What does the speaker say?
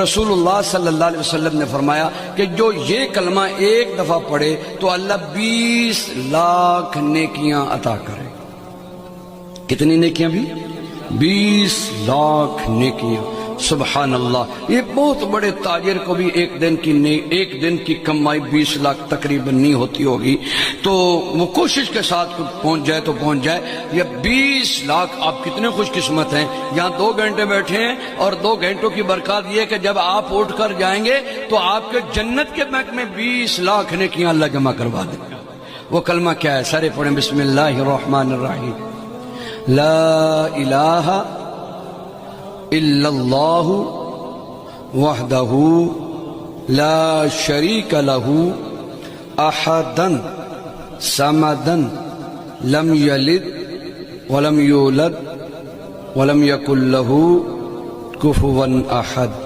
رسول اللہ صلی اللہ علیہ وسلم نے فرمایا کہ جو یہ کلمہ ایک دفعہ پڑھے تو اللہ 20 لاکھ نیکیاں عطا کرے. کتنی نیکیاں بھی؟ 20 لاکھ نیکیاں. سبحان اللہ. یہ بہت بڑے تاجر کو بھی ایک دن کی کمائی 20 لاکھ تقریباً نہیں ہوتی ہوگی، تو وہ کوشش کے ساتھ پہنچ جائے تو پہنچ جائے. یہ 20 لاکھ. آپ کتنے خوش قسمت ہیں، یہاں 2 گھنٹے بیٹھے ہیں اور 2 گھنٹوں کی برکات یہ کہ جب آپ اٹھ کر جائیں گے تو آپ کے جنت کے بینک میں 20 لاکھ نیکیاں اللہ جمع کروا دے گا. وہ کلمہ کیا ہے؟ سارے پڑھیں. بسم اللہ الرحمن الرحیم. لا الہ الا اللہ وحدہ لا شریک لہ احدا صمدا لم یلد ولم یولد ولم یکن لہ کفوا احد.